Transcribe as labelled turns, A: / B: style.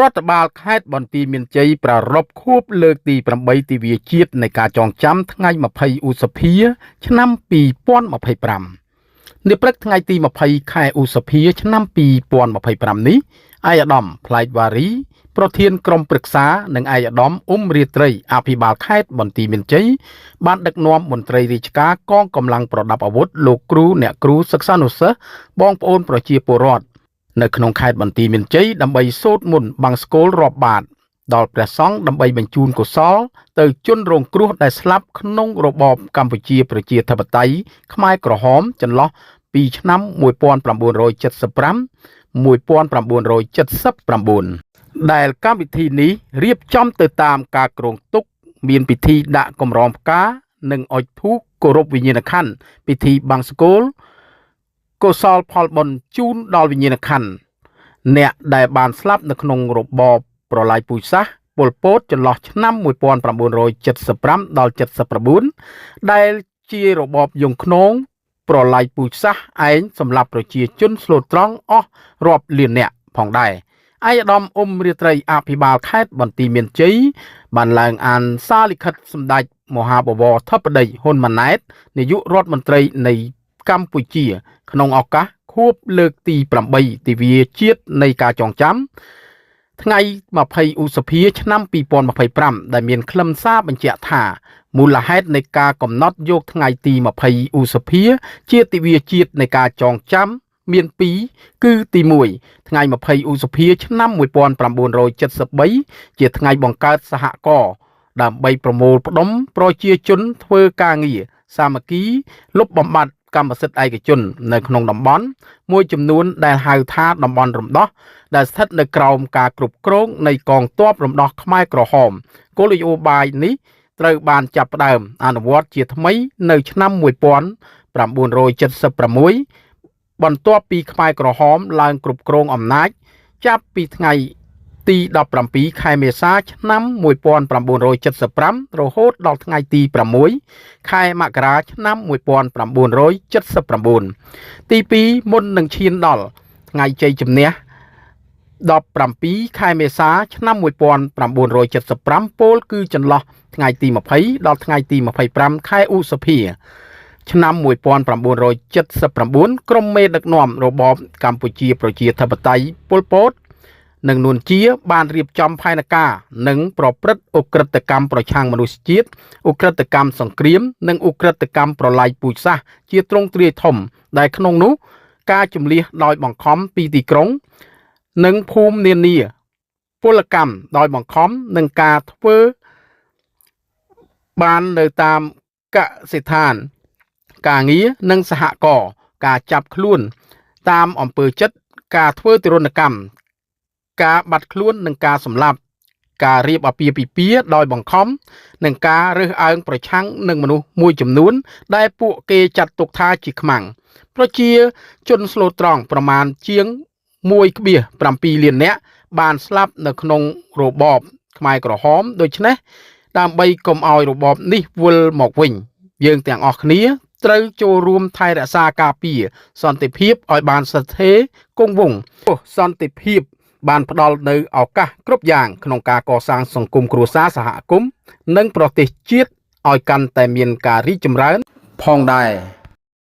A: រដ្ឋបាលខេត្តបន្ទាយមានជ័យប្រារព្ធខួបលើកទី8ទិវាជាតិនៃការចងចាំថ្ងៃ20ឧសភាឆ្នាំ2025នាព្រឹកថ្ងៃទី20ខែឧសភាឆ្នាំ2025នេះឯកឧត្តមផ្លែកវ៉ារីប្រធានក្រុមប្រឹក្សានិងឯកឧត្តមអ៊ុំរាត្រីអភិបាលខេត្តបន្ទាយមានជ័យបានដឹកនាំមន្ត្រីរាជការកងកម្លាំងប្រដាប់អាវុធលោកគ្រូអ្នកគ្រូសិក្សានុសិស្សបងប្អូនប្រជាពលរដ្ឋនៅក្នុងខេត្តបន្ទាយមានជ័យដើម្បីសូត្រមន្តបង្សុកូលរាប់បាតដល់ព្រះសង្ឃដើម្បីបញ្ជូនកុសលទៅជនរងគ្រោះដែលស្លាប់ក្នុងរបបកម្ពុជាប្រជាធិបតេយ្យខ្មែរក្រហមចន្លោះពីឆ្នាំ1975-1979ដែលកម្មវិធីនេះរៀបចំទៅតាមការគ្រោងទុកមានពិធីដាក់កម្រងផ្កានិងអុជធូបគោរពវិញ្ញាណក្ខន្ធពិធីបង្សុកូលកុសលផលបុណ្យជូនដល់វិញ្ញាណក្ខន្ធអ្នកដែលបានស្លាប់នៅក្នុងរបបប្រល័យពូជសាសន៍ប៉ុលពតចន្លោះឆ្នាំ1975ដល់79ដែលជារបបយងខ្នងប្រល័យពូជសាសន៍ឯងសម្រាប់ប្រជាជនស្លូតត្រង់អស់រាប់លាននាក់ផងដែរឯកឧត្តមអ៊ុំរាត្រីអភិបាលខេត្តបន្ទាយមានជ័យបានឡើងអានសារលិខិតសម្ដេចមហាបវរធិបតីហ៊ុនម៉ាណែតនាយករដ្ឋមន្ត្រីនៃកម្ពុជាក្នុងឱកាសខួបលើកទី8ទិវាជាតិនៃការចងចាំថ្ងៃ20ឧសភាឆ្នាំ2025ដែលមានខ្លឹមសារបញ្ជាក់ថាមូលហេតុនៃការកំណត់យកថ្ងៃទី20ឧសភាជាទិវាជាតិនៃការចងចាំមាន2គឺទី1ថ្ងៃ20ឧសភាឆ្នាំ1973ជាថ្ងៃបង្កើតសហករណ៍ដើម្បីប្រមូលផ្ដុំប្រជាជនធ្វើការងារសាមគ្គីលុបបំបាត់កម្មសិទ្ធិឯកជននៅក្នុងតំបន់មួយចំនួនដែលហៅថាតំបន់រំដោះដែលស្ថិតនៅក្រោមការគ្រប់គ្រងនៃកងទ័ពរំដោះខ្មែរក្រហមគោលនយោបាយនេះត្រូវបានចាប់ផ្ដើមអនុវត្តជាថ្មីនៅឆ្នាំ1976បន្ទាប់ពីខ្មែរក្រហមឡើងគ្រប់គ្រងអំណាចចាប់ពីថ្ងៃទី17ខែមេសាឆ្នាំ1975រហូតដល់ថ្ងៃទី6ខែមករាឆ្នាំ1979ទី2មុននឹងឈានដល់ថ្ងៃជ័យជំនះ17ខែមេសាឆ្នាំ1975ពោលគឺចន្លោះថ្ងៃទី20ដល់ថ្ងៃទី25ខែឧសភាឆ្នាំ1979ក្រុមមេដឹកនាំរបបកម្ពុជាប្រជាធិបតេយ្យប៉ុលពតនិងនួនជាបានរៀបចំផែនការនិងប្រព្រឹត្តឧក្រិដ្ឋកម្មប្រឆាំងមនុស្សជាតិឧក្រិដ្ឋកម្មសង្គ្រាមនិងឧក្រិដ្ឋកម្មប្រល័យពូជសាសន៍ជាទ្រង់ទ្រាយធំដែលក្នុងនោះការជំលះដោយបង្ខំពីទីក្រុងនិងភូមិនានាពលកម្មដោយបង្ខំនិងការធ្វើបាននៅតាមកសិដ្ឋានការងារនិងសហករណ៍ការចាប់ខ្លួនតាមអំពើចិត្តការធ្វើទរណកម្មការបាត់ខ្លួននិងការសម្លាប់ការរៀបអាពាហ៍ពិពាហ៍ដោយបង្ខំនិងការរើសអើងប្រឆាំងនឹងមនុស្សមួយចំនួនដែលពួកគេចាត់ទុកថាជាខ្មាំងប្រជាជនស្លូតត្រង់ប្រមាណជាង1.7 លាននាក់បានស្លាប់នៅក្នុងរបបខ្មែរក្រហមដូច្នេះដើម្បីកុំឲ្យរបបនេះវិលមកវិញយើងទាំងអស់គ្នាត្រូវចូលរួមថែរក្សាការពារសន្តិភាពឲ្យបានស្ថិរគង់វង្សសន្តិភាពបានផ្ដល់នៅឱកាសគ្រប់យ៉ាងក្នុងការកសាងសង្គមគ្រួសារសហគមន៍និងប្រទេសជាតិឲ្យកាន់តែមានការរីកចម្រើនផងដែរ